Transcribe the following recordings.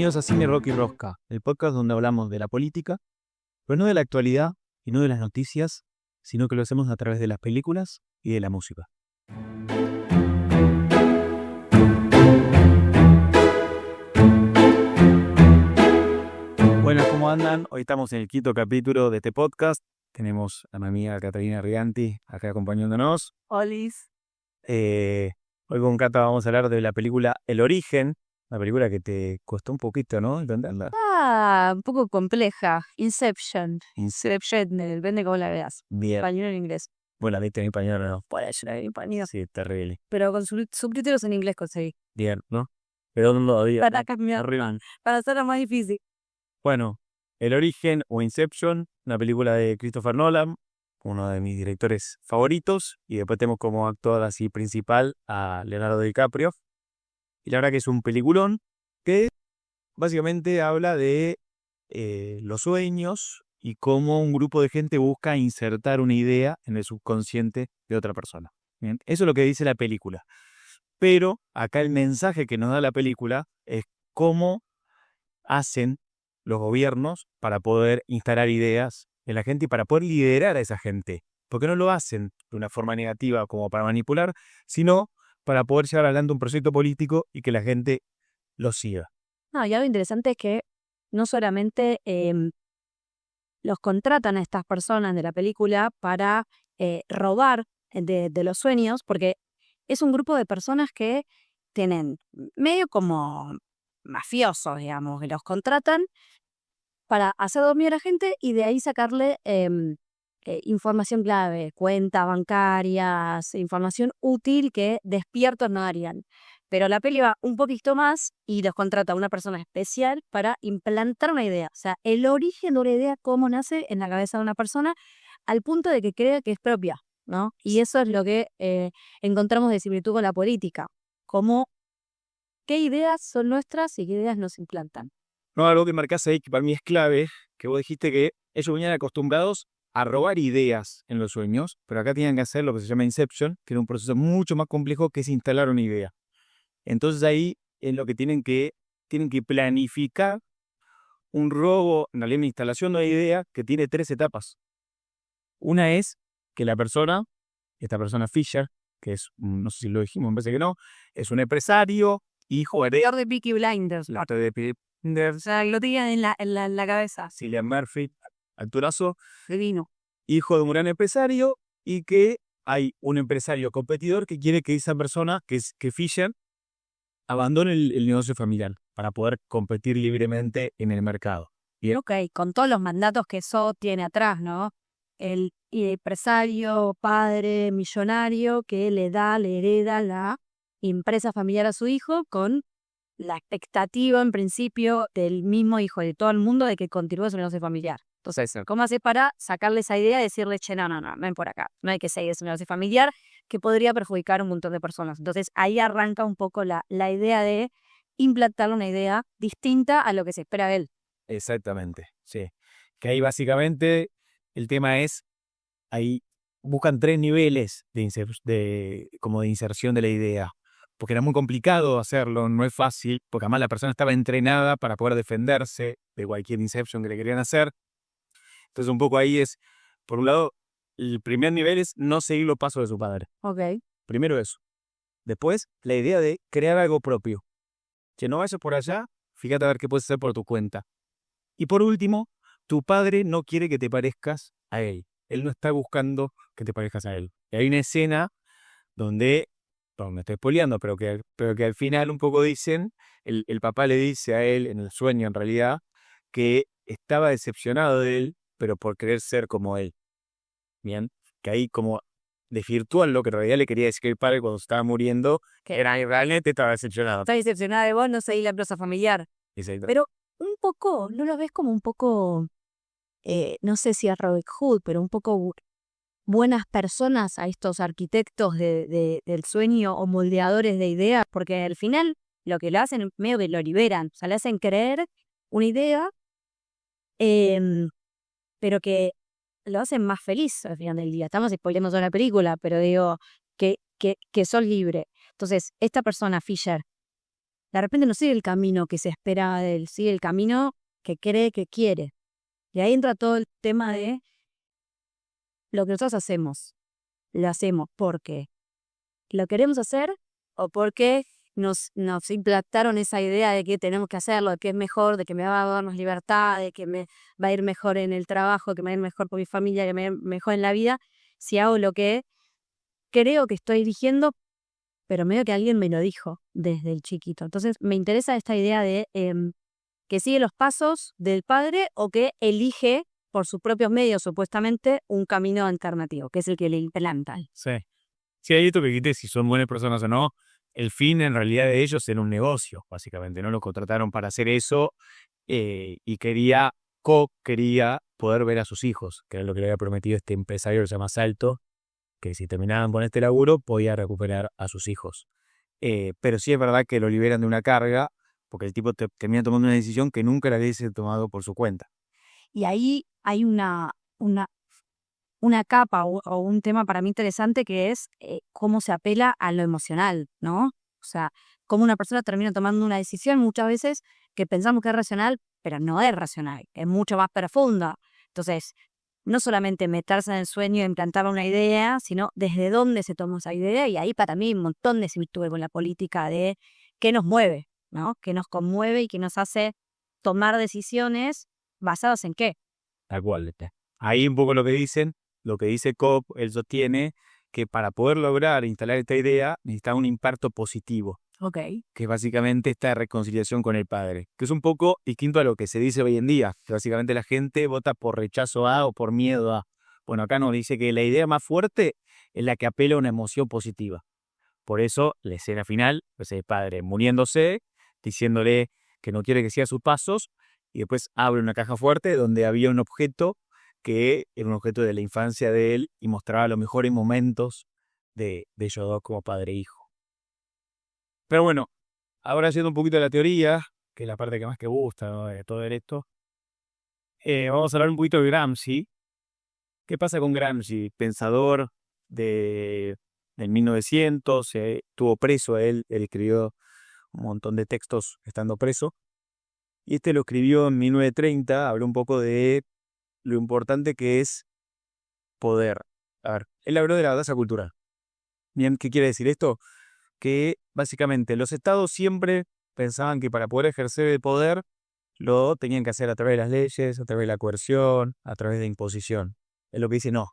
Bienvenidos a Cine Rock y Rosca, el podcast donde hablamos de la política, pero no de la actualidad y no de las noticias, sino que lo hacemos a través de las películas y de la música. Buenas, ¿cómo andan? Hoy estamos en el quinto capítulo de este podcast. Tenemos a mi amiga Catalina Riganti acá acompañándonos. Olis. Hoy con Cata vamos a hablar de la película El Origen, una película que te costó un poquito, ¿no? Entenderla. Un poco compleja. Inception, depende cómo la veas. Bien. Español o en inglés. Bueno, la viste en español, ¿no? Por eso la vi en español. Sí, terrible. Pero con subtítulos en inglés conseguí. Bien, ¿no? Pero no lo digo. Para cambiar, Arriba. para hacerla más difícil. Bueno, El Origen o Inception, una película de Christopher Nolan, uno de mis directores favoritos, y después tenemos como actor así principal a Leonardo DiCaprio. Y la verdad que es un peliculón que básicamente habla de los sueños y cómo un grupo de gente busca insertar una idea en el subconsciente de otra persona. ¿Bien? Eso es lo que dice la película. Pero acá el mensaje que nos da la película es cómo hacen los gobiernos para poder instalar ideas en la gente y para poder liderar a esa gente. Porque no lo hacen de una forma negativa como para manipular, sino para poder llevar adelante un proyecto político y que la gente lo siga. No, y algo interesante es que no solamente los contratan a estas personas de la película para robar de los sueños, porque es un grupo de personas que tienen medio como mafiosos, digamos, que los contratan para hacer dormir a la gente y de ahí sacarle información clave, cuentas bancarias, información útil que despiertos no harían. Pero la peli va un poquito más y los contrata a una persona especial para implantar una idea. O sea, el origen de una idea, cómo nace en la cabeza de una persona, al punto de que crea que es propia, ¿no? Y eso es lo que encontramos de similitud con la política. Como qué ideas son nuestras y qué ideas nos implantan. No, algo que marcás ahí que para mí es clave, que vos dijiste que ellos venían acostumbrados a robar ideas en los sueños, pero acá tienen que hacer lo que se llama Inception, que era un proceso mucho más complejo que es instalar una idea. Entonces ahí es lo que tienen que planificar un robo, en realidad una instalación de una idea que tiene 3 etapas. Una es que la persona, esta persona Fisher, que es, no sé si lo dijimos, me parece que no, es un empresario, hijo de De Peaky Blinders. O sea, lo tenían en la cabeza. Cillian Murphy, actorazo, Divino. hijo de un gran empresario, y que hay un empresario competidor que quiere que esa persona, que Fisher, abandone el negocio familiar para poder competir libremente en el mercado. Bien. Ok, con todos los mandatos que eso tiene atrás, ¿no? El empresario, padre, millonario que le hereda la empresa familiar a su hijo con la expectativa, en principio, del mismo hijo y de todo el mundo de que continúe su negocio familiar. Entonces, ¿cómo hace para sacarle esa idea y decirle, che, no, ven por acá, no hay que seguir ese negocio familiar que podría perjudicar a un montón de personas? Entonces, ahí arranca un poco la idea de implantarle una idea distinta a lo que se espera de él. Exactamente, sí. Que ahí básicamente el tema es, ahí buscan 3 niveles de inserción de la idea. Porque era muy complicado hacerlo, no es fácil, porque además la persona estaba entrenada para poder defenderse de cualquier inception que le querían hacer. Entonces un poco ahí es, por un lado, el primer nivel es no seguir los pasos de su padre. Ok. Primero eso. Después, la idea de crear algo propio. Que no vayas por allá, fíjate a ver qué puedes hacer por tu cuenta. Y por último, tu padre no quiere que te parezcas a él. Él no está buscando que te parezcas a él. Y hay una escena donde, me estoy spoileando, pero que al final un poco dicen, el papá le dice a él, en el sueño en realidad, que estaba decepcionado de él, pero por querer ser como él. Bien, que ahí como desvirtúan lo que en realidad le quería decir el padre cuando estaba muriendo, que era realmente estaba decepcionado. Estás decepcionada de vos, no seguís la empresa familiar. Exacto. Pero un poco, ¿no lo ves como un poco, no sé si es Robin Hood, pero un poco buenas personas a estos arquitectos del sueño o moldeadores de ideas? Porque al final lo que lo hacen medio que lo liberan, o sea, le hacen creer una idea, pero que lo hacen más feliz al final del día. Estamos spoileando toda la película, pero digo que sos libre. Entonces, esta persona, Fisher, de repente no sigue el camino que se espera de él, sigue el camino que cree que quiere. Y ahí entra todo el tema de lo que nosotros hacemos. Lo hacemos porque lo queremos hacer o porque nos implantaron esa idea de que tenemos que hacerlo, de que es mejor, de que me va a dar más libertad, de que me va a ir mejor en el trabajo, que me va a ir mejor con mi familia, que me va a ir mejor en la vida, si hago lo que creo que estoy eligiendo, pero medio que alguien me lo dijo desde el chiquito. Entonces me interesa esta idea de que sigue los pasos del padre o que elige por sus propios medios, supuestamente, un camino alternativo, que es el que le implanta. Sí. Sí, hay esto que dijiste, si son buenas personas o no. El fin en realidad de ellos era un negocio, básicamente, ¿no? Lo contrataron para hacer eso y quería poder ver a sus hijos, que era lo que le había prometido este empresario que se llama Salto, que si terminaban con este laburo podía recuperar a sus hijos. Pero sí es verdad que lo liberan de una carga, porque el tipo termina tomando una decisión que nunca la hubiese tomado por su cuenta. Y ahí hay una capa o un tema para mí interesante que es cómo se apela a lo emocional, ¿no? O sea, cómo una persona termina tomando una decisión muchas veces que pensamos que es racional, pero no es racional, es mucho más profunda. Entonces, no solamente meterse en el sueño e implantar una idea, sino desde dónde se tomó esa idea, y ahí para mí hay un montón de similitudes con la política de qué nos mueve, ¿no? Qué nos conmueve y qué nos hace tomar decisiones basadas en qué. Tal cual. Ahí un poco lo que dice Cobb, él sostiene que para poder lograr instalar esta idea necesita un impacto positivo. Ok. Que es básicamente esta reconciliación con el padre, que es un poco distinto a lo que se dice hoy en día, que básicamente la gente vota por rechazo a o por miedo a. Bueno, acá nos dice que la idea más fuerte es la que apela a una emoción positiva. Por eso, la escena final, pues el padre muriéndose, diciéndole que no quiere que siga sus pasos, y después abre una caja fuerte donde había un objeto que era un objeto de la infancia de él y mostraba los mejores momentos de ellos dos como padre e hijo. Pero bueno, ahora haciendo un poquito de la teoría, que es la parte que más que gusta, ¿no?, de todo esto, vamos a hablar un poquito de Gramsci. ¿Qué pasa con Gramsci? Pensador del 1900, estuvo preso él escribió un montón de textos estando preso. Y este lo escribió en 1930, habló un poco de lo importante que es poder. A ver, él habló de la batalla cultural. Bien, ¿qué quiere decir esto? Que básicamente los estados siempre pensaban que para poder ejercer el poder lo tenían que hacer a través de las leyes, a través de la coerción, a través de imposición. Es lo que dice, no.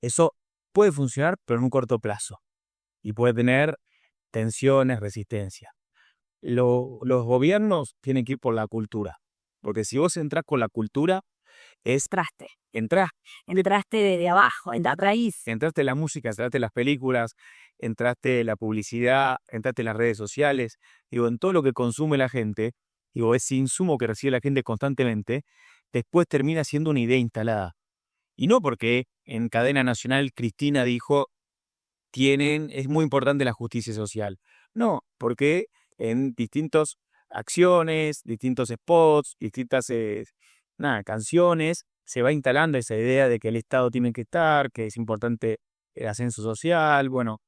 Eso puede funcionar, pero en un corto plazo. Y puede tener tensiones, resistencia. Los gobiernos tienen que ir por la cultura. Porque si vos entrás con la cultura, Entraste desde abajo, en la raíz. Entraste en la música, entraste en las películas, entraste en la publicidad, entraste en las redes sociales, digo, en todo lo que consume la gente, digo, ese insumo que recibe la gente constantemente, después termina siendo una idea instalada. Y no porque en cadena nacional Cristina dijo, es muy importante la justicia social. No, porque en distintas acciones, distintos spots, distintas canciones, se va instalando esa idea de que el Estado tiene que estar, que es importante el ascenso social. Bueno,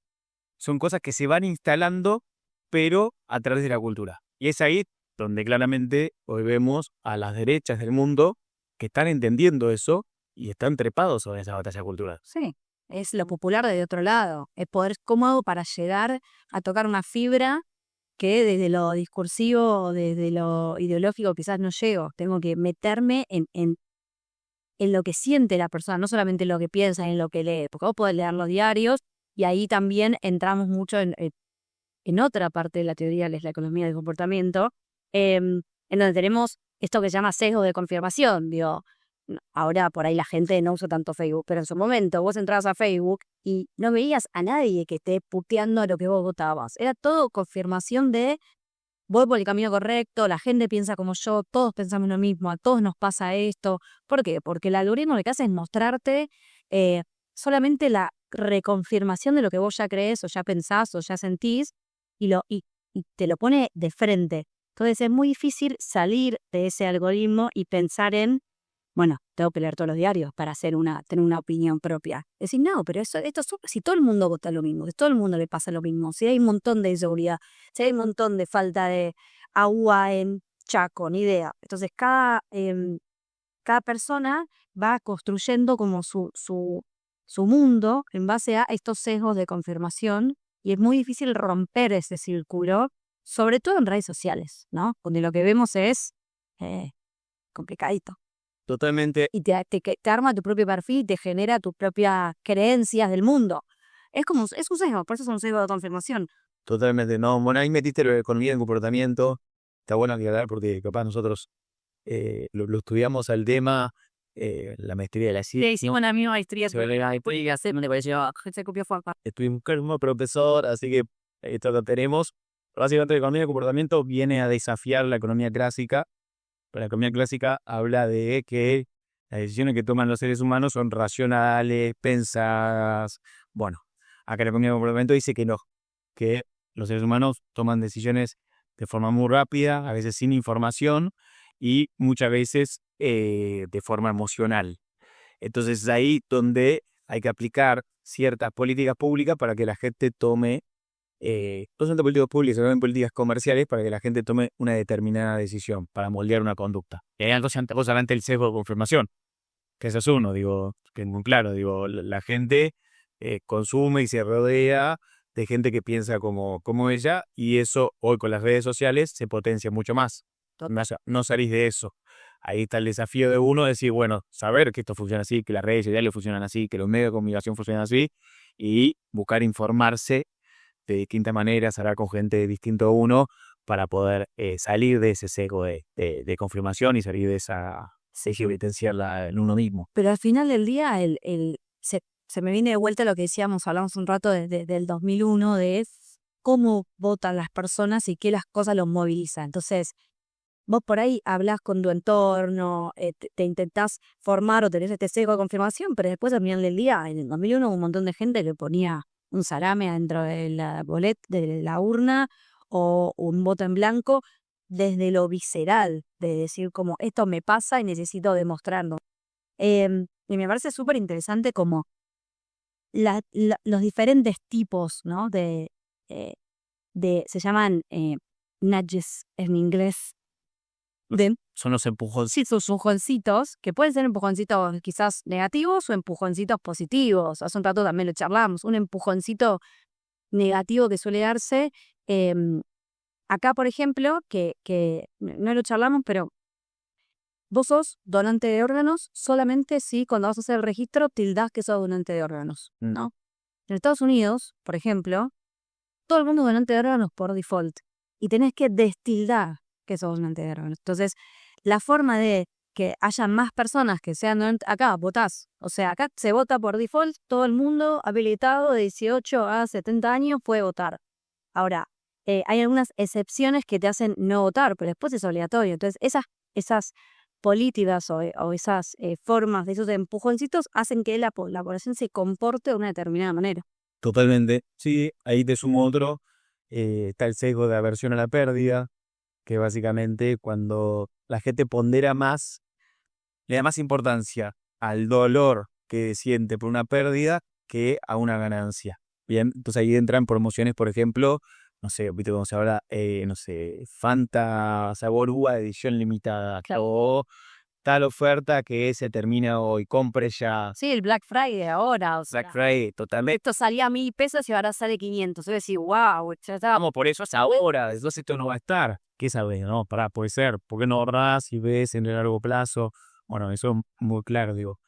son cosas que se van instalando, pero a través de la cultura. Y es ahí donde claramente hoy vemos a las derechas del mundo que están entendiendo eso y están trepados sobre esa batalla cultural. Sí, es lo popular de otro lado. Es poder cómodo para llegar a tocar una fibra que desde lo discursivo, desde lo ideológico quizás no llego. Tengo que meterme en lo que siente la persona, no solamente en lo que piensa, en lo que lee. Porque vos podés leer los diarios y ahí también entramos mucho en otra parte de la teoría, que es la economía del comportamiento, en donde tenemos esto que se llama sesgo de confirmación. Digo, ahora por ahí la gente no usa tanto Facebook, pero en su momento vos entrabas a Facebook y no veías a nadie que esté puteando a lo que vos votabas. Era todo confirmación de voy por el camino correcto, la gente piensa como yo, todos pensamos lo mismo, a todos nos pasa esto. ¿Por qué? Porque el algoritmo lo que hace es mostrarte solamente la reconfirmación de lo que vos ya crees o ya pensás o ya sentís y te lo pone de frente. Entonces es muy difícil salir de ese algoritmo y pensar en bueno, tengo que leer todos los diarios para tener una opinión propia. Decir, no, pero si todo el mundo vota lo mismo, si todo el mundo le pasa lo mismo, si hay un montón de inseguridad, si hay un montón de falta de agua en Chaco, ni idea. Entonces, cada persona va construyendo como su mundo en base a estos sesgos de confirmación y es muy difícil romper ese círculo, sobre todo en redes sociales, ¿no? Donde lo que vemos es complicadito. Totalmente. Y te arma tu propio perfil y te genera tus propias creencias del mundo. Es un sesgo, por eso es un sesgo de confirmación. Totalmente, no. Bueno, ahí metiste lo de economía del comportamiento. Está bueno aclarar porque capaz nosotros lo estudiamos al tema, la maestría de la ciencia. Sí, una misma maestría. Se ve la Podría ser, me pareció, se copió fue acá. Estuvimos con el mismo profesor, así que esto lo tenemos. Básicamente, la economía del comportamiento viene a desafiar la economía clásica. Pero la economía clásica habla de que las decisiones que toman los seres humanos son racionales, pensadas. Bueno, acá la economía del comportamiento dice que no, que los seres humanos toman decisiones de forma muy rápida, a veces sin información y muchas veces de forma emocional. Entonces es ahí donde hay que aplicar ciertas políticas públicas para que la gente tome, no solamente políticas públicas, sino también políticas comerciales para que la gente tome una determinada decisión, para moldear una conducta. Y hay algo ante el sesgo de confirmación, que ese es uno, digo, que es muy claro, digo, la gente consume y se rodea de gente que piensa como ella, y eso hoy con las redes sociales se potencia mucho más. No salís de eso. Ahí está el desafío de uno, decir, bueno, saber que esto funciona así, que las redes sociales funcionan así, que los medios de comunicación funcionan así, y buscar informarse de distintas maneras, hablar con gente de distinto a uno, para poder salir de ese sesgo de confirmación y salir de esa sesgo y potenciarla en uno mismo. Pero al final del día, se me viene de vuelta lo que hablamos un rato del 2001, de cómo votan las personas y qué las cosas los movilizan. Entonces, vos por ahí hablás con tu entorno, te intentás formar o tenés este sesgo de confirmación, pero después al final del día, en el 2001 hubo un montón de gente que ponía un salame adentro de la boleta, de la urna, o un voto en blanco, desde lo visceral, de decir como esto me pasa y necesito demostrarlo. Y me parece súper interesante como los diferentes tipos, ¿no? Se llaman nudges en inglés. Son los empujones. Sí, sus empujoncitos, que pueden ser empujoncitos quizás negativos o empujoncitos positivos. Hace un rato también lo charlamos. Un empujoncito negativo que suele darse. Acá, por ejemplo, que no lo charlamos, pero vos sos donante de órganos solamente si cuando vas a hacer el registro tildás que sos donante de órganos, ¿no? En Estados Unidos, por ejemplo, todo el mundo es donante de órganos por default. Y tenés que destildar que sos donante de órganos. Entonces, la forma de que haya más personas que sean donantes, acá votás. O sea, acá se vota por default, todo el mundo habilitado de 18 a 70 años puede votar. Ahora, hay algunas excepciones que te hacen no votar, pero después es obligatorio. Entonces, esas políticas o esas formas de esos empujoncitos hacen que la población se comporte de una determinada manera. Totalmente. Sí, ahí te sumo otro. Está el sesgo de aversión a la pérdida, que básicamente cuando la gente pondera más, le da más importancia al dolor que siente por una pérdida que a una ganancia. Bien, entonces ahí entran promociones, por ejemplo, no sé, viste cómo se habla, no sé, Fanta sabor uva edición limitada, Claro. o tal oferta que se termina hoy, compre ya. Sí, el Black Friday ahora, o sea, Black Friday, totalmente. esto salía a 1.000 pesos y ahora sale 500. Yo decía, wow, ya está. Vamos, por eso es ahora, entonces esto no va a estar. ¿Qué sabes? No, pará, puede ser. ¿Por qué no ahorrás y ves en el largo plazo? Bueno, eso es muy claro, digo.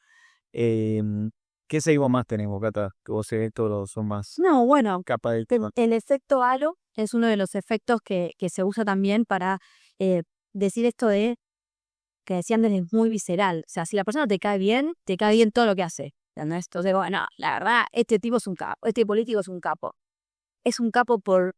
¿Qué sesgo más tenemos, Cata? Que vos sé, todos son más No, bueno, capa del tema. el efecto halo es uno de los efectos que se usa también para decir esto de que decían desde muy visceral. O sea, si la persona te cae bien todo lo que hace. ¿Entendés? Entonces, bueno, la verdad, este tipo es un capo, este político es un capo. Es un capo por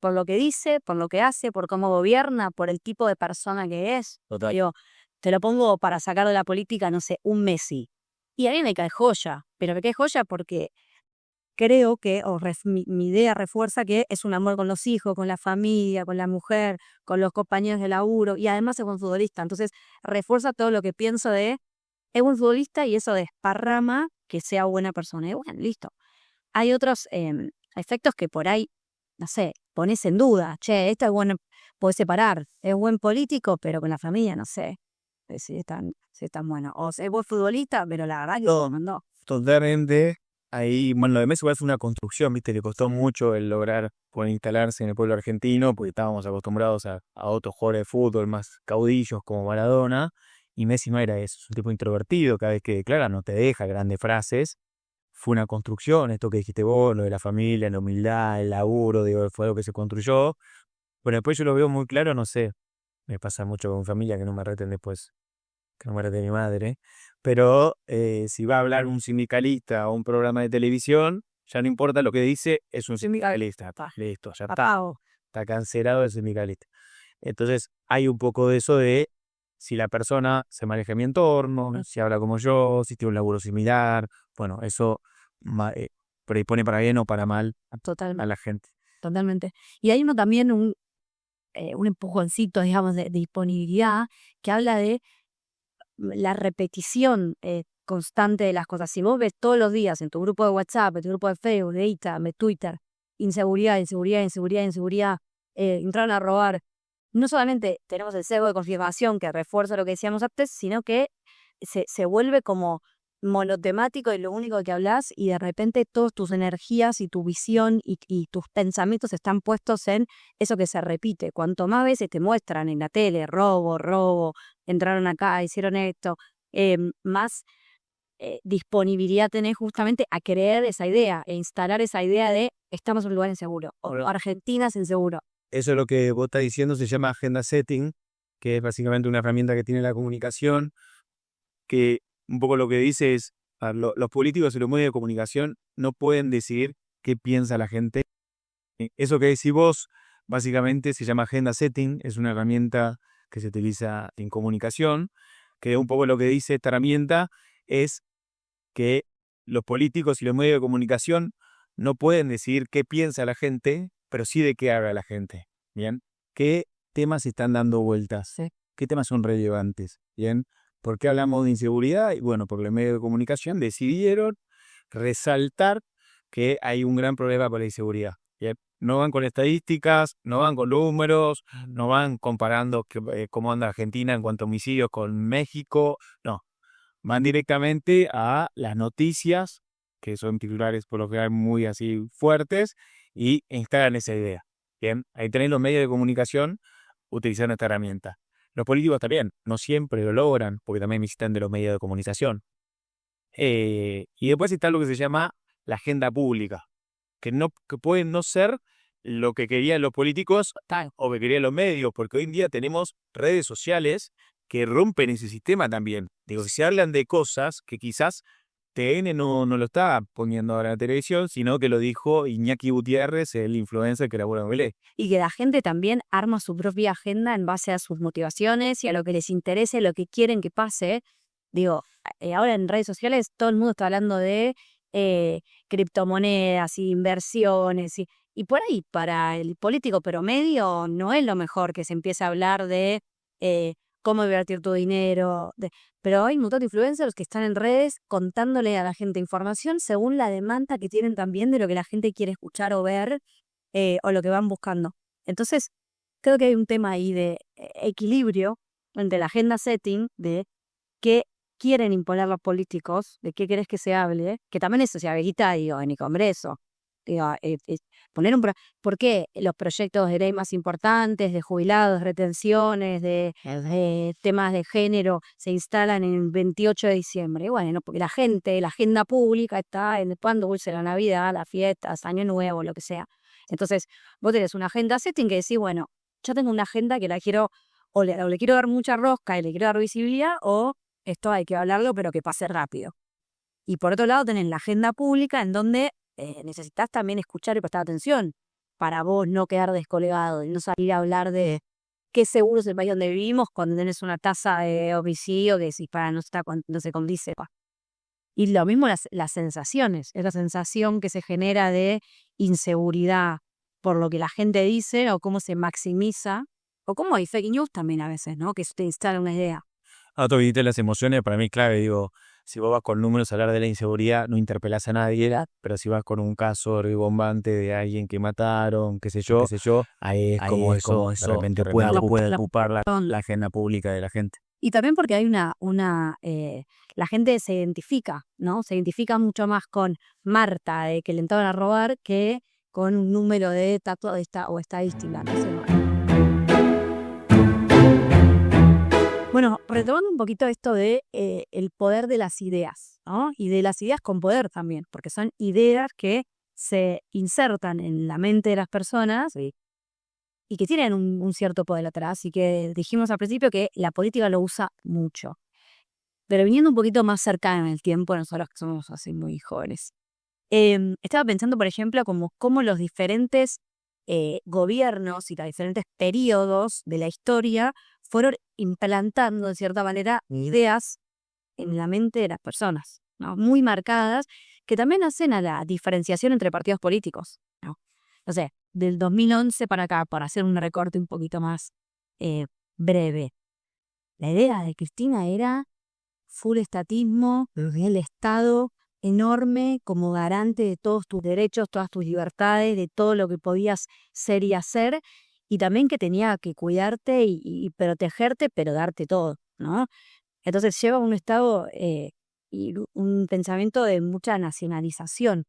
lo que dice, por lo que hace, por cómo gobierna, por el tipo de persona que es. Total. Digo, te lo pongo para sacar de la política, no sé, un Messi. Y a mí me cae joya, pero me cae joya porque creo que, mi idea refuerza que es un amor con los hijos, con la familia, con la mujer, con los compañeros de laburo, y además es un futbolista. Entonces, refuerza todo lo que pienso de es buen futbolista y eso desparrama que sea buena persona. Y bueno, listo. Hay otros efectos que por ahí, no sé, pones en duda. Che, esto es bueno, podés separar. Es buen político, pero con la familia, no sé si es tan bueno. O sea, es buen futbolista, pero la verdad que No, mandó. totalmente. Ahí, bueno, lo de Messi igual fue una construcción, ¿viste? Le costó mucho el lograr poder instalarse en el pueblo argentino, porque estábamos acostumbrados a otros jugadores de fútbol más caudillos como Maradona, y Messi no era eso, es un tipo introvertido, cada vez que declara no te deja grandes frases. Fue una construcción, esto que dijiste vos, lo de la familia, la humildad, el laburo, digo, fue algo que se construyó. Pero después yo lo veo muy claro, no sé, me pasa mucho con mi familia, que no me reten después, que no me rete mi madre, pero si va a hablar un sindicalista o un programa de televisión, ya no importa lo que dice, es un sindicalista. Listo, ya está, Apago. está cancelado el sindicalista. Entonces hay un poco de eso de si la persona se maneja en mi entorno, si habla como yo, si tiene un laburo similar, bueno, eso predispone para bien o para mal a Totalmente. la gente. Totalmente. Y hay uno también, un empujoncito, digamos, de disponibilidad, que habla de la repetición constante de las cosas. Si vos ves todos los días en tu grupo de WhatsApp, en tu grupo de Facebook, de Instagram, de Twitter, inseguridad, inseguridad, inseguridad, inseguridad, entraron a robar, no solamente tenemos el sesgo de confirmación que refuerza lo que decíamos antes, sino que se vuelve como monotemático y lo único que hablas y de repente todas tus energías y tu visión y tus pensamientos están puestos en eso que se repite. Cuanto más veces te muestran en la tele, robo, entraron acá, hicieron esto, más disponibilidad tenés justamente a creer esa idea e instalar esa idea de estamos en un lugar inseguro o Argentina es inseguro. Eso es lo que vos estás diciendo, se llama agenda setting, que es básicamente una herramienta que tiene la comunicación, que un poco lo que dice es, los políticos y los medios de comunicación no pueden decidir qué piensa la gente. Eso que decís vos, básicamente se llama agenda setting, es una herramienta que se utiliza en comunicación, que un poco lo que dice esta herramienta es que los políticos y los medios de comunicación no pueden decidir qué piensa la gente, pero sí de qué habla la gente, ¿bien? ¿Qué temas están dando vueltas? Sí. ¿Qué temas son relevantes? ¿Bien? ¿Por qué hablamos de inseguridad? Y bueno, porque los medios de comunicación decidieron resaltar que hay un gran problema con la inseguridad, ¿bien? No van con estadísticas, no van con números, no van comparando cómo anda Argentina en cuanto a homicidios con México, no. Van directamente a las noticias, que son titulares por lo general muy así fuertes, y instalan esa idea. Bien, ahí tenés los medios de comunicación utilizando esta herramienta. Los políticos también, no siempre lo logran, porque también necesitan de los medios de comunicación. Y después está lo que se llama la agenda pública, que puede no ser lo que querían los políticos o que querían los medios, porque hoy en día tenemos redes sociales que rompen ese sistema también. Digo, se hablan de cosas que quizás TN no lo está poniendo ahora en la televisión, sino que lo dijo Iñaki Gutiérrez, el influencer que elabora Belé. Y que la gente también arma su propia agenda en base a sus motivaciones y a lo que les interese, lo que quieren que pase. Digo, ahora en redes sociales todo el mundo está hablando de criptomonedas y inversiones y por ahí para el político promedio no es lo mejor que se empiece a hablar de cómo invertir tu dinero. Pero hay un montón de influencers que están en redes contándole a la gente información según la demanda que tienen también de lo que la gente quiere escuchar o ver o lo que van buscando. Entonces, creo que hay un tema ahí de equilibrio entre la agenda setting, de qué quieren imponer los políticos, de qué querés que se hable, que también eso se habilita, digo, en el Congreso. Digo, poner ¿por qué los proyectos de ley más importantes, de jubilados, retenciones, de temas de género, se instalan en el 28 de diciembre? Bueno, porque la agenda pública está en el pan dulce, la Navidad, las fiestas, Año Nuevo, lo que sea. Entonces, vos tenés una agenda setting que decís, bueno, yo tengo una agenda que la quiero, o le quiero dar mucha rosca y le quiero dar visibilidad, o esto hay que hablarlo, pero que pase rápido. Y por otro lado tenés la agenda pública en donde necesitas también escuchar y prestar atención para vos no quedar descolgado y no salir a hablar de qué seguro es el país donde vivimos cuando tenés una tasa de homicidio que decís, no se condice. Y lo mismo las sensaciones, esa sensación que se genera de inseguridad por lo que la gente dice o cómo se maximiza, o cómo hay fake news también a veces, ¿no? Que te instala una idea. Tú viste las emociones, para mí es clave, digo, si vos vas con números a hablar de la inseguridad, no interpelás a nadie, pero si vas con un caso ribombante de alguien que mataron, qué sé yo, ahí es como eso, de repente puede ocupar la agenda pública de la gente. Y también porque hay la gente se identifica, ¿no? Se identifica mucho más con Marta, que le entraron a robar, que con un número de tatuado o estadística, no sé. Bueno, retomando un poquito esto de el poder de las ideas, ¿no? Y de las ideas con poder también, porque son ideas que se insertan en la mente de las personas y que tienen un cierto poder atrás, y que dijimos al principio que la política lo usa mucho. Pero viniendo un poquito más cercano en el tiempo, nosotros que somos así muy jóvenes, estaba pensando, por ejemplo, cómo los diferentes gobiernos y los diferentes periodos de la historia fueron implantando, de cierta manera, ideas en la mente de las personas, ¿no? Muy marcadas, que también hacen a la diferenciación entre partidos políticos, ¿no? No sé, del 2011 para acá, para hacer un recorte un poquito más breve. La idea de Cristina era full estatismo, el Estado enorme como garante de todos tus derechos, todas tus libertades, de todo lo que podías ser y hacer, y también que tenía que cuidarte y protegerte, pero darte todo, ¿no? Entonces lleva un Estado y un pensamiento de mucha nacionalización.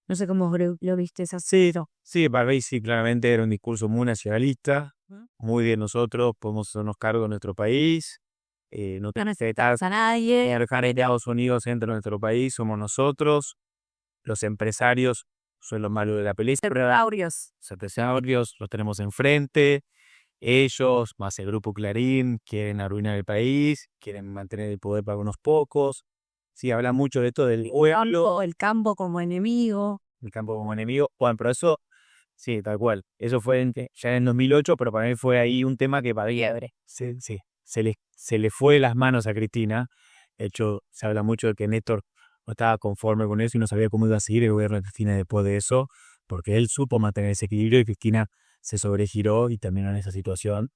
No sé cómo lo viste esa. Sí, para mí sí, claramente era un discurso muy nacionalista, muy de nosotros, podemos hacernos cargo de nuestro país, no necesitas a nadie. Estados Unidos entra en nuestro país, somos nosotros, los empresarios son los malos de la película. Los empresarios los tenemos enfrente, ellos, más el grupo Clarín, quieren arruinar el país, quieren mantener el poder para unos pocos. Sí, habla mucho de esto del pueblo. El campo como enemigo. El campo como enemigo. Bueno, pero eso, sí, tal cual. Eso fue ya en 2008, pero para mí fue ahí un tema que para sí, se le fue de las manos a Cristina. De hecho, se habla mucho de que Néstor no estaba conforme con eso y no sabía cómo iba a seguir el gobierno de Cristina después de eso, porque él supo mantener ese equilibrio y Cristina se sobregiró y terminó en esa situación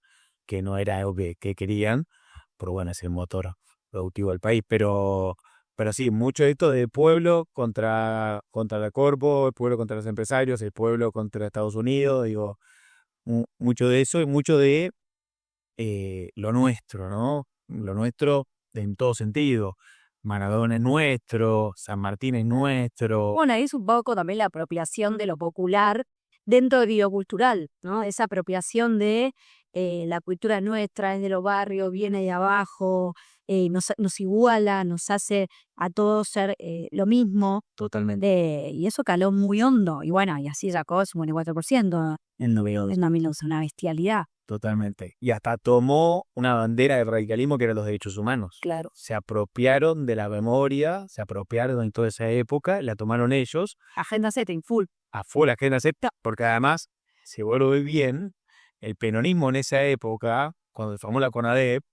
que no era algo que querían, pero bueno, es el motor productivo del país. Pero sí, mucho de esto de pueblo contra la corpo, el pueblo contra los empresarios, el pueblo contra Estados Unidos, digo, mucho de eso y mucho de lo nuestro, ¿no? Lo nuestro en todo sentido. Maradona es nuestro, San Martín es nuestro. Bueno, ahí es un poco también la apropiación de lo popular dentro de lo cultural, ¿no? Esa apropiación de la cultura nuestra, es de los barrios, viene de abajo, nos iguala, nos hace a todos ser lo mismo. Totalmente. Y eso caló muy hondo. Y bueno, y así sacó 54%. En 2011. Una bestialidad. Totalmente. Y hasta tomó una bandera del radicalismo que eran los derechos humanos. Claro. Se apropiaron de la memoria, se apropiaron en toda esa época, la tomaron ellos. Agenda setting, full. A full agenda Z, porque además, si vos lo ves bien, el peronismo en esa época, cuando se formó la CONADEP,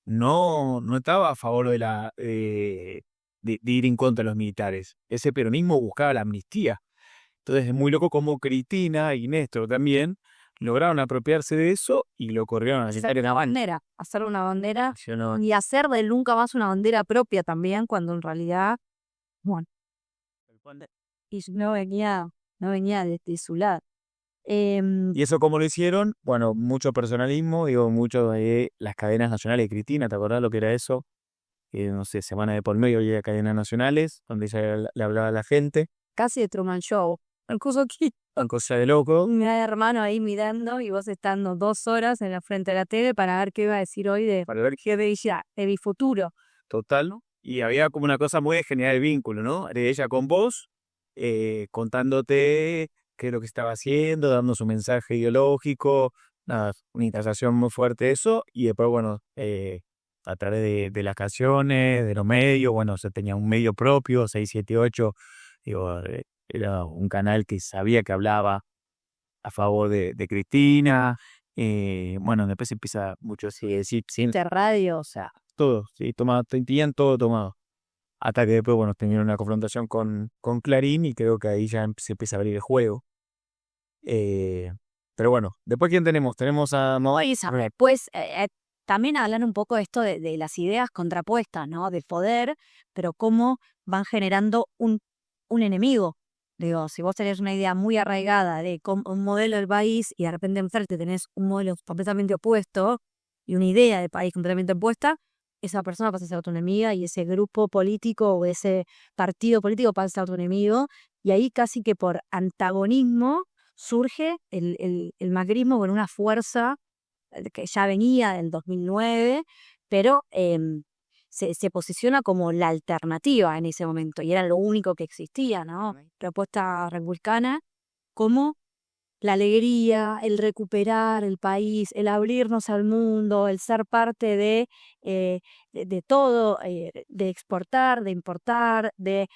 no estaba a favor de ir en contra de los militares. Ese peronismo buscaba la amnistía. Entonces es muy loco como Cristina y Néstor también lograron apropiarse de eso y lo corrieron a hacer una bandera y hacer de nunca más una bandera propia también, cuando en realidad, bueno, y no venía de su lado. ¿Y eso cómo lo hicieron? Bueno, mucho personalismo, digo, mucho de las cadenas nacionales de Cristina, ¿te acordás lo que era eso? No sé, semana de por medio había cadenas nacionales, donde ella le hablaba a la gente. Casi de Truman Show. El cosa aquí. Una cosa de loco. Mi hermano ahí mirando y vos estando 2 horas en la frente de la tele para ver qué iba a decir hoy para ver qué veía de mi futuro. Total, ¿no? Y había como una cosa muy de generar el vínculo, ¿no? De ella con vos, contándote qué es lo que estaba haciendo, dando su mensaje ideológico, nada, una instalación muy fuerte de eso, y después, bueno, a través de las canciones, de los medios, bueno, se tenía un medio propio, 678, digo, era un canal que sabía que hablaba a favor de Cristina. Bueno, después empieza mucho así decir radio, o sea. Todo, sí, tenían todo tomado. Hasta que después, bueno, tenían una confrontación con Clarín y creo que ahí ya se empieza a abrir el juego. Pero bueno, después ¿quién tenemos? Tenemos a Pues también hablan un poco esto de las ideas contrapuestas, ¿no? Del poder, pero cómo van generando un enemigo. Digo, si vos tenés una idea muy arraigada de un modelo del país y de repente enfrente tenés un modelo completamente opuesto y una idea de país completamente opuesta, esa persona pasa a ser tu enemiga y ese grupo político o ese partido político pasa a ser tu enemigo. Y ahí casi que por antagonismo surge el macrismo con una fuerza que ya venía del 2009, pero se posiciona como la alternativa en ese momento y era lo único que existía, ¿no? Propuesta republicana como la alegría, el recuperar el país, el abrirnos al mundo, el ser parte de todo, de exportar, de importar, de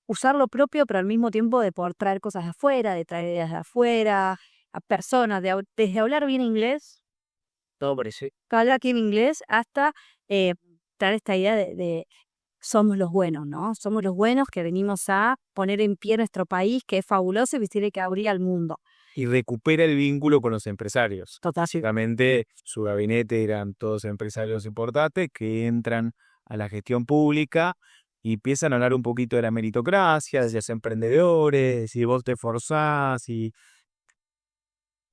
usar lo propio, pero al mismo tiempo de poder traer cosas de afuera, de traer ideas de afuera, a personas, desde hablar bien inglés, Todo parece. hablar aquí en inglés, hasta traer esta idea de somos los buenos, ¿no? Somos los buenos que venimos a poner en pie nuestro país, que es fabuloso y que tiene que abrir al mundo. Y recupera el vínculo con los empresarios. Total. Básicamente, su gabinete eran todos empresarios importantes que entran a la gestión pública y empiezan a hablar un poquito de la meritocracia, de los emprendedores, si vos te esforzás y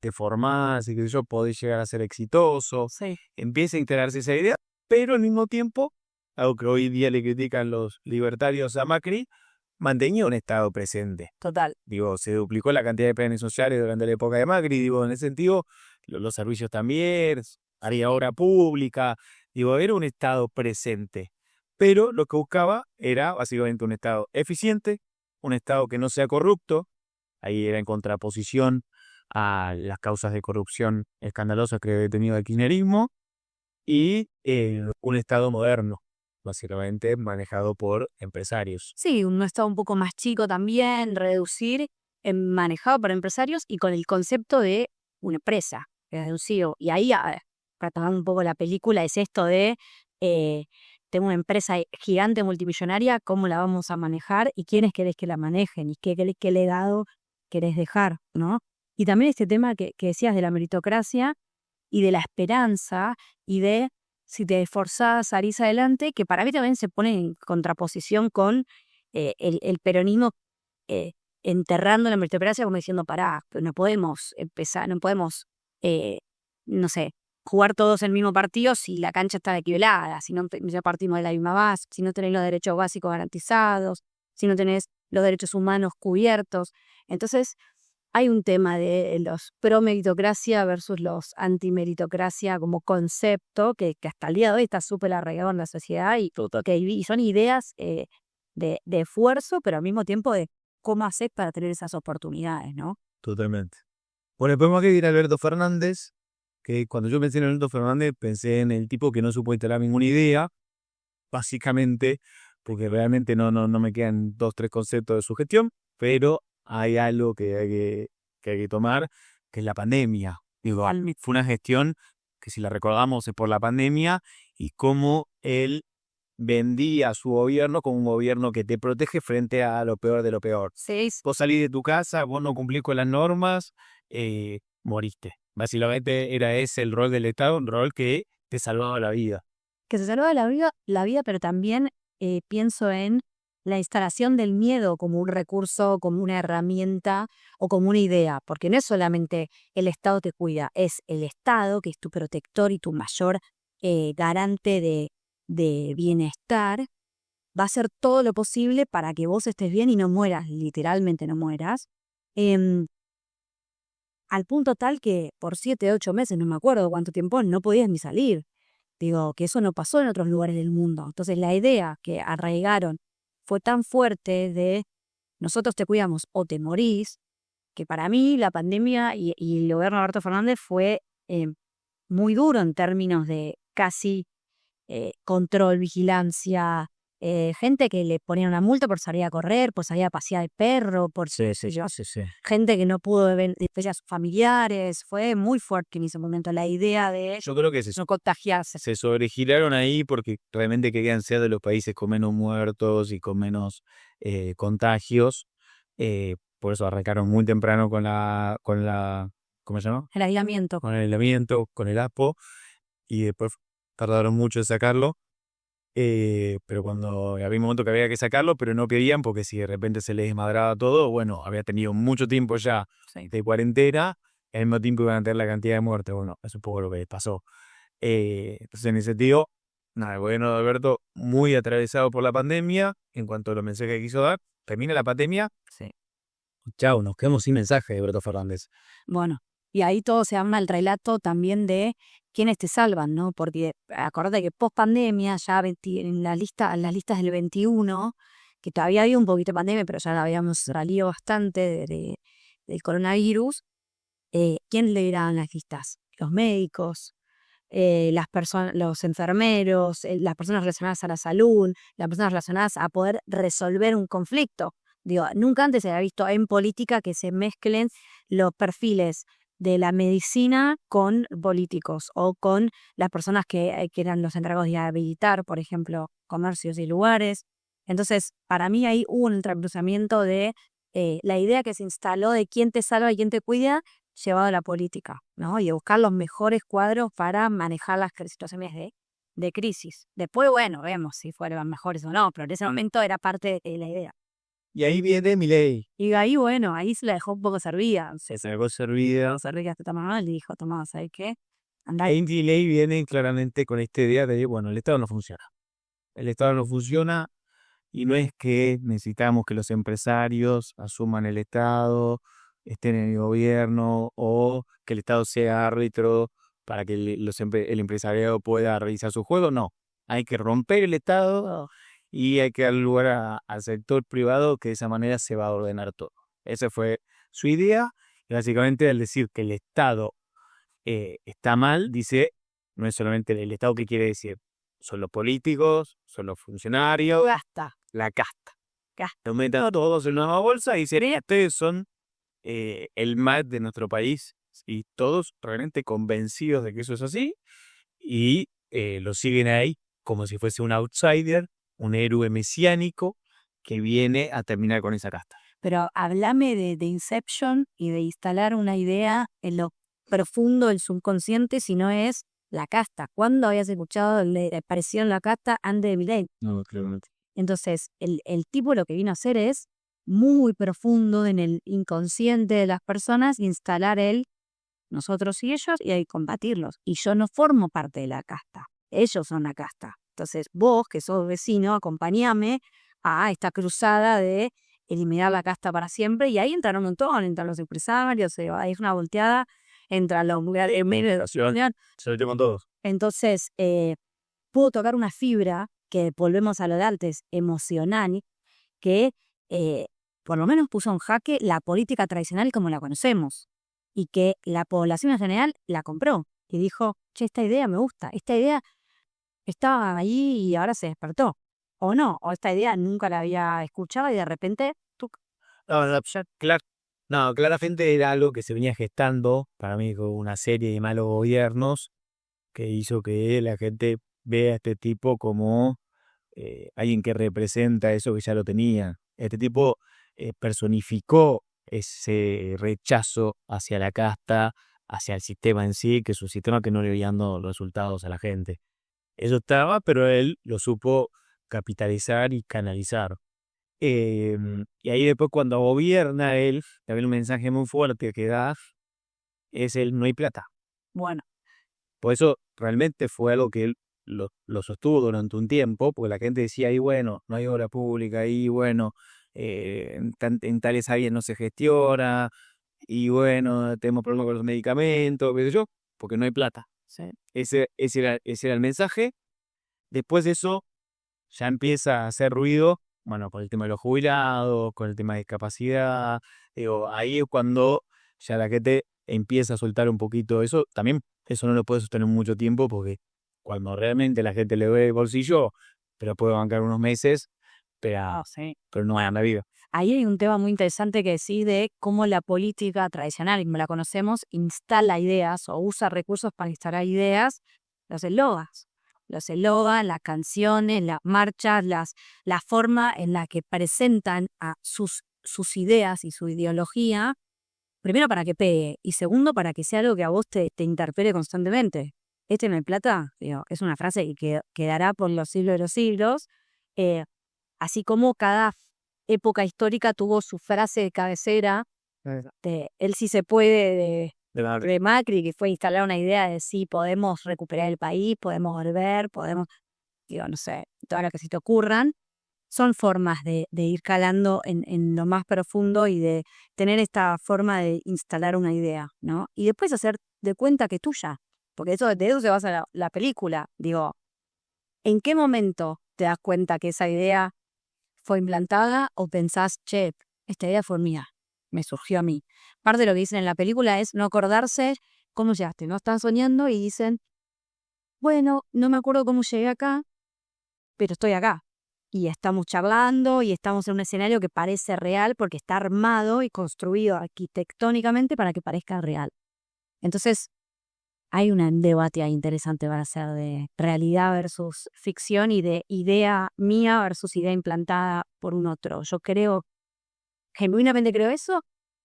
te formás y qué sé yo, podés llegar a ser exitoso. Sí. Empieza a integrarse esa idea, pero al mismo tiempo, algo que hoy día le critican los libertarios a Macri, mantenía un Estado presente. Total. Digo, se duplicó la cantidad de planes sociales durante la época de Macri, digo, en ese sentido, los servicios también, haría obra pública, digo, era un Estado presente. Pero lo que buscaba era básicamente un Estado eficiente, un Estado que no sea corrupto, ahí era en contraposición a las causas de corrupción escandalosas que había tenido el kirchnerismo, y un Estado moderno, básicamente manejado por empresarios. Sí, un Estado un poco más chico también, reducir, manejado por empresarios y con el concepto de una empresa, de un CEO. Y ahí, para tomar un poco la película, es esto de, tengo una empresa gigante multimillonaria, ¿cómo la vamos a manejar? ¿Y quiénes querés que la manejen? ¿Y qué legado querés dejar? ¿No? Y también este tema que decías de la meritocracia y de la esperanza y de si te esforzás, salís adelante, que para mí también se pone en contraposición con el peronismo eh, enterrando la meritocracia como diciendo, pará, no podemos empezar, no podemos, no sé, jugar todos en el mismo partido si la cancha está equilibrada, si no ya partimos de la misma base, si no tenés los derechos básicos garantizados, si no tenés los derechos humanos cubiertos. Entonces, hay un tema de los pro-meritocracia versus los anti-meritocracia como concepto que hasta el día de hoy está súper arraigado en la sociedad y son ideas de esfuerzo, pero al mismo tiempo de cómo hacer para tener esas oportunidades, ¿no? Totalmente. Bueno, después más que viene Alberto Fernández, que cuando yo pensé en Alberto Fernández pensé en el tipo que no supo instalar ninguna idea, básicamente, porque realmente no me quedan 2, 3 conceptos de su gestión, pero hay algo que hay que tomar, que es la pandemia. Digo, fue una gestión que si la recordamos es por la pandemia y cómo él vendía a su gobierno como un gobierno que te protege frente a lo peor de lo peor. Sí. Vos salís de tu casa, vos no cumplís con las normas, moriste. Básicamente era ese el rol del Estado, un rol que te salvaba la vida. Que se salva la vida, pero también pienso en la instalación del miedo como un recurso, como una herramienta o como una idea, porque no es solamente el Estado te cuida, es el Estado que es tu protector y tu mayor garante de bienestar, va a hacer todo lo posible para que vos estés bien y no mueras, literalmente no mueras, al punto tal que por 7, 8 meses, no me acuerdo cuánto tiempo, no podías ni salir. Digo, que eso no pasó en otros lugares del mundo. Entonces la idea que arraigaron fue tan fuerte de nosotros te cuidamos o te morís, que para mí la pandemia y el gobierno de Alberto Fernández fue muy duro en términos de casi control, vigilancia, gente que le ponían una multa por salir a correr, por salir a pasear el perro, por Sí. gente que no pudo despedir a sus familiares. Fue muy fuerte en ese momento la idea de Yo creo que no contagiarse. se sobregiraron ahí porque realmente querían ser de los países con menos muertos y con menos contagios. Por eso arrancaron muy temprano con la, ¿cómo se llama? El aislamiento. Con el aislamiento, con el ASPO. Y después tardaron mucho en sacarlo. Pero cuando había un momento que había que sacarlo, pero no querían porque si de repente se les desmadraba todo, bueno, había tenido mucho tiempo ya de cuarentena, y al mismo tiempo iban a tener la cantidad de muertes. Bueno, es un poco lo que pasó. Entonces, en ese sentido, nada, el gobierno de Alberto muy atravesado por la pandemia en cuanto a los mensajes que quiso dar. Termina la pandemia. Sí. Chao, nos quedamos sin mensaje de Alberto Fernández. Bueno, y ahí todo se arma el relato también de quiénes te salvan, ¿no? Porque acordate que post pandemia, ya en las listas del 21, que todavía había un poquito de pandemia, pero ya habíamos salido bastante del coronavirus, ¿quién leerán las listas? Los médicos, los enfermeros, las personas relacionadas a la salud, las personas relacionadas a poder resolver un conflicto. Digo, nunca antes se había visto en política que se mezclen los perfiles de la medicina con políticos o con las personas que eran los encargados de habilitar, por ejemplo, comercios y lugares. Entonces, para mí ahí hubo un entrecruzamiento de la idea que se instaló de quién te salva y quién te cuida, llevado a la política, ¿no? Y de buscar los mejores cuadros para manejar las situaciones de crisis. Después, bueno, vemos si fueron mejores o no, pero en ese momento era parte de la idea. Y ahí viene Milei. Y ahí, bueno, ahí se la dejó un poco servida. Se dejó servida. Servida hasta tan mal, y dijo, tomá, ¿sabes qué? Andá. Ahí Milei viene claramente con esta idea de, bueno, el Estado no funciona. El Estado no funciona y no es que necesitamos que los empresarios asuman el Estado, estén en el gobierno o que el Estado sea árbitro para que el empresariado pueda realizar su juego. No, hay que romper el Estado y hay que dar lugar al sector privado, que de esa manera se va a ordenar todo. Esa fue su idea, y básicamente al decir que el Estado está mal, dice, no es solamente el Estado, que quiere decir, son los políticos, son los funcionarios, la casta. Los metan todos en una bolsa y dicen, ustedes son el mal de nuestro país, y todos realmente convencidos de que eso es así, y lo siguen ahí como si fuese un outsider, un héroe mesiánico que viene a terminar con esa casta. Pero háblame de Inception y de instalar una idea en lo profundo del subconsciente, si no es la casta. ¿Cuándo habías escuchado la aparición de la casta antes de Milei? No, claramente. Entonces, el tipo lo que vino a hacer es muy profundo en el inconsciente de las personas, instalar nosotros y ellos, y ahí combatirlos. Y yo no formo parte de la casta, ellos son la casta. Entonces, vos, que sos vecino, acompañame a esta cruzada de eliminar la casta para siempre, y ahí entran un montón, entran los empresarios, ahí es una volteada, entran los medios. Se lo con todos. Entonces, puedo tocar una fibra que, volvemos a lo de antes, emocional, que por lo menos puso en jaque la política tradicional como la conocemos, y que la población en general la compró y dijo, che, esta idea me gusta, esta idea estaba allí y ahora se despertó. O no, o esta idea nunca la había escuchado y de repente... No, claramente era algo que se venía gestando, para mí, con una serie de malos gobiernos que hizo que la gente vea a este tipo como alguien que representa eso que ya lo tenía. Este tipo personificó ese rechazo hacia la casta, hacia el sistema en sí, que es un sistema que no le iba dando resultados a la gente. Eso estaba, pero él lo supo capitalizar y canalizar. Y ahí después, cuando gobierna él, también un mensaje muy fuerte que da es el no hay plata. Bueno. Por eso realmente fue algo que él lo sostuvo durante un tiempo, porque la gente decía, ahí bueno, no hay obra pública, ahí bueno, en tales áreas no se gestiona, y bueno, tenemos problemas con los medicamentos, qué sé yo, porque no hay plata. Sí. Ese era el mensaje. Después de eso ya empieza a hacer ruido, bueno, con el tema de los jubilados, con el tema de discapacidad. Digo, ahí es cuando ya la gente empieza a soltar un poquito eso. También eso no lo puede sostener mucho tiempo, porque cuando realmente la gente le ve el bolsillo, pero puede bancar unos meses, pero no hay vida. Ahí hay un tema muy interesante que decís de cómo la política tradicional, como la conocemos, instala ideas o usa recursos para instalar ideas, los eslogans. Los eslogans, las canciones, las marchas, la forma en la que presentan a sus ideas y su ideología, primero para que pegue y segundo para que sea algo que a vos te interpele constantemente. este no hay plata, digo, es una frase que quedará por los siglos de los siglos, así como cada época histórica tuvo su frase de cabecera, de él sí se puede, de Macri, que fue instalar una idea de sí, podemos recuperar el país, podemos volver, podemos, digo, no sé, todas las que se te ocurran. Son formas de ir calando en lo más profundo y de tener esta forma de instalar una idea, ¿no? Y después hacer de cuenta que es tuya, porque de eso se basa la película. Digo, ¿en qué momento te das cuenta que esa idea fue implantada o pensás, che, esta idea fue mía, me surgió a mí? Parte de lo que dicen en la película es no acordarse cómo llegaste, ¿no? Están soñando y dicen, bueno, no me acuerdo cómo llegué acá, pero estoy acá. Y estamos charlando y estamos en un escenario que parece real porque está armado y construido arquitectónicamente para que parezca real. Entonces, hay un debate ahí interesante para hacer de realidad versus ficción y de idea mía versus idea implantada por un otro. Yo genuinamente creo eso.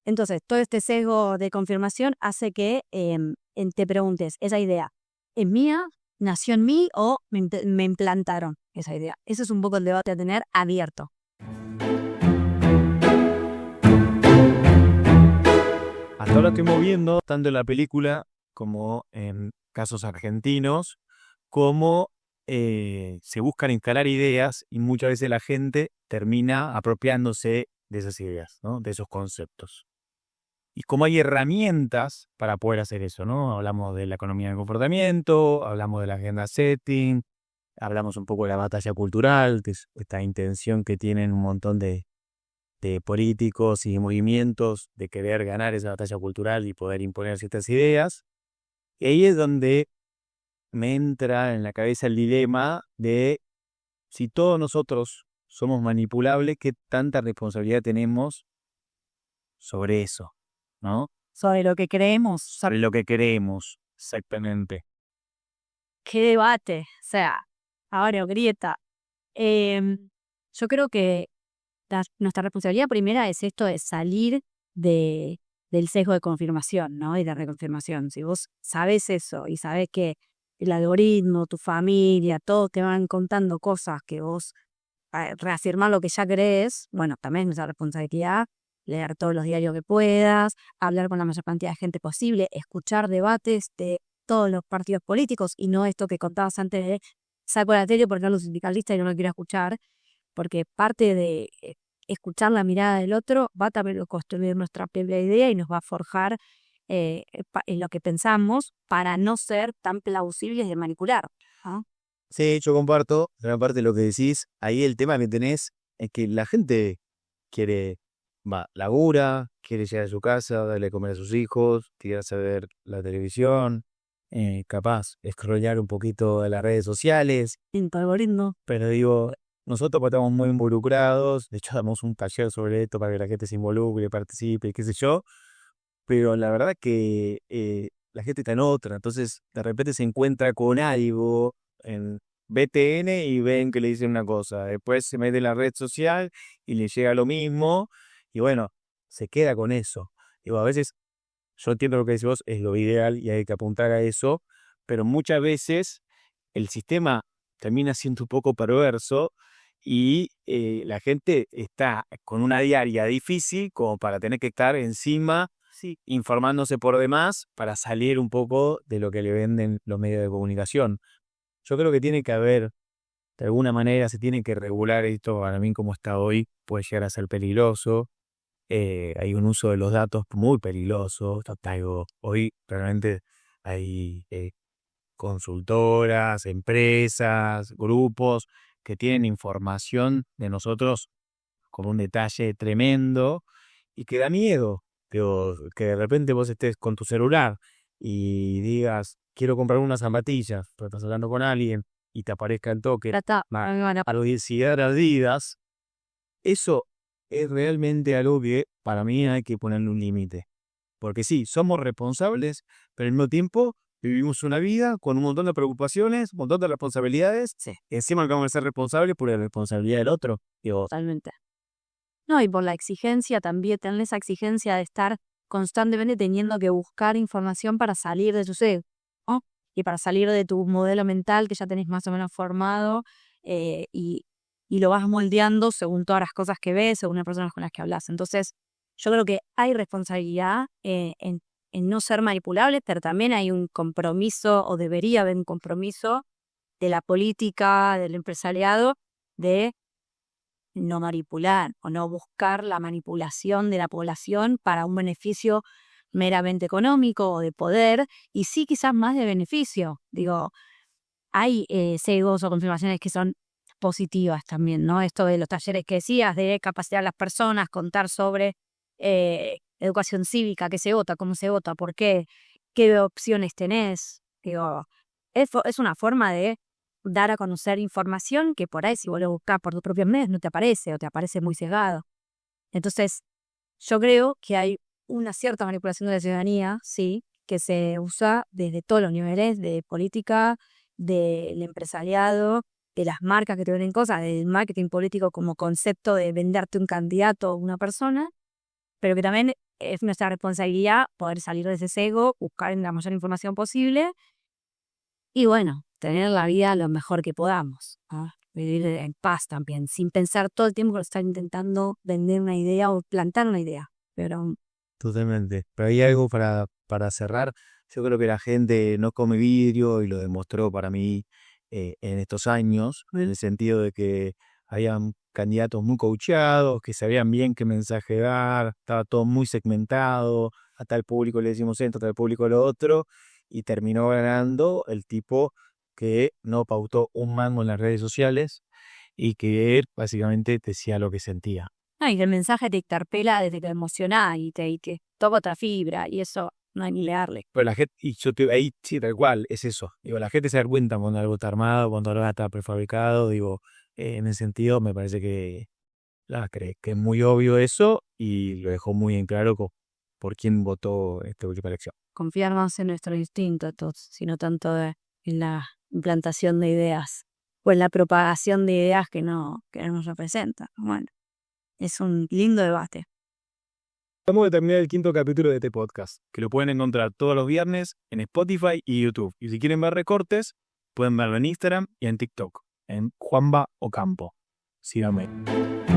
Entonces, todo este sesgo de confirmación hace que te preguntes, ¿esa idea es mía? ¿Nació en mí o me implantaron esa idea? Ese es un poco el debate a tener abierto. Hasta ahora estuvimos viendo, tanto en la película como en casos argentinos, cómo se buscan instalar ideas y muchas veces la gente termina apropiándose de esas ideas, ¿no? De esos conceptos. Y cómo hay herramientas para poder hacer eso, ¿no? Hablamos de la economía del comportamiento, hablamos de la agenda setting, hablamos un poco de la batalla cultural, que es esta intención que tienen un montón de políticos y movimientos de querer ganar esa batalla cultural y poder imponer ciertas ideas. Y ahí es donde me entra en la cabeza el dilema de si todos nosotros somos manipulables, qué tanta responsabilidad tenemos sobre eso, ¿no? Sobre lo que creemos. Sobre lo que queremos, exactamente. ¿Qué debate? O sea, ahora grieta. Yo creo que nuestra responsabilidad primera es esto de salir del sesgo de confirmación, ¿no? Y de reconfirmación. Si vos sabés eso y sabés que el algoritmo, tu familia, todo te van contando cosas que vos reafirmar lo que ya crees, bueno, también es nuestra responsabilidad leer todos los diarios que puedas, hablar con la mayor cantidad de gente posible, escuchar debates de todos los partidos políticos y no esto que contabas antes de saco la tele porque hablo sindicalista y no lo quiero escuchar, porque parte de escuchar la mirada del otro va también a construir nuestra propia idea y nos va a forjar en lo que pensamos para no ser tan plausibles de manipular, ¿no? Sí, yo comparto gran parte de lo que decís. Ahí el tema que tenés es que la gente labura, quiere llegar a su casa, darle de comer a sus hijos, tirarse a ver la televisión, capaz, scrollear un poquito de las redes sociales. En tu algoritmo. Pero digo, nosotros estamos muy involucrados, de hecho damos un taller sobre esto para que la gente se involucre, participe, qué sé yo, pero la verdad que la gente está en otra, entonces de repente se encuentra con algo en BTN y ven que le dicen una cosa, después se mete en la red social y le llega lo mismo, y bueno, se queda con eso. Digo, a veces, yo entiendo lo que decís vos, es lo ideal y hay que apuntar a eso, pero muchas veces el sistema termina siendo un poco perverso y la gente está con una diaria difícil como para tener que estar encima, sí, informándose por demás para salir un poco de lo que le venden los medios de comunicación. Yo creo que tiene que haber, de alguna manera, se tiene que regular esto. Para mí, como está hoy, puede llegar a ser peligroso. Hay un uso de los datos muy peligroso. Hoy realmente hay consultoras, empresas, grupos que tienen información de nosotros como un detalle tremendo y que da miedo. Digo, que de repente vos estés con tu celular y digas, quiero comprar unas zapatillas, pero estás hablando con alguien y te aparezca el toque a los 10 Adidas. Eso es realmente algo que para mí hay que ponerle un límite. Porque sí, somos responsables, pero al mismo tiempo vivimos una vida con un montón de preocupaciones, un montón de responsabilidades. Sí. Encima que vamos a ser responsables por la responsabilidad del otro. Digo, Totalmente. No, y por la exigencia también, tener esa exigencia de estar constantemente teniendo que buscar información para salir de tu sesgo, ¿no? y para salir de tu modelo mental que ya tenés más o menos formado y lo vas moldeando según todas las cosas que ves, según las personas con las que hablas. Entonces, yo creo que hay responsabilidad en no ser manipulables, pero también hay un compromiso, o debería haber un compromiso de la política, del empresariado, de no manipular o no buscar la manipulación de la población para un beneficio meramente económico o de poder, y sí quizás más de beneficio. Digo, hay sesgos o confirmaciones que son positivas también, ¿no? Esto de los talleres que decías, de capacitar a las personas, contar sobre educación cívica, qué se vota, cómo se vota, por qué opciones tenés. Digo, es una forma de dar a conocer información que por ahí si vos lo buscás por tus propios medios no te aparece o te aparece muy sesgado. Entonces, yo creo que hay una cierta manipulación de la ciudadanía, sí, que se usa desde todos los niveles, de política, del empresariado, de las marcas que te venden cosas, del marketing político como concepto de venderte un candidato o una persona, pero que también es nuestra responsabilidad poder salir de ese sesgo, buscar la mayor información posible y bueno, tener la vida lo mejor que podamos, ¿no? Vivir en paz también, sin pensar todo el tiempo que estar intentando vender una idea o plantar una idea. Pero Totalmente. Pero hay algo para cerrar. Yo creo que la gente no come vidrio y lo demostró para mí en estos años, en el sentido de que habían candidatos muy coacheados, que sabían bien qué mensaje dar, estaba todo muy segmentado, a tal público le decimos esto, a tal público lo otro, y terminó ganando el tipo que no pautó un mango en las redes sociales y que básicamente decía lo que sentía. y que el mensaje te interpela desde que te emociona y te toca otra fibra, y eso no hay ni leerle. Pero la gente, ahí sí, tal cual, es eso. Digo, la gente se da cuenta cuando algo está armado, cuando algo está prefabricado. Digo, en ese sentido me parece que que es muy obvio eso y lo dejó muy en claro por quién votó esta última elección. Confiar más en nuestro instinto, sino tanto en la implantación de ideas o en la propagación de ideas que no nos representan. Bueno, es un lindo debate. Vamos a terminar el 5º capítulo de este podcast, que lo pueden encontrar todos los viernes en Spotify y YouTube. Y si quieren ver recortes, pueden verlo en Instagram y en TikTok, en Juanba Ocampo. Síganme.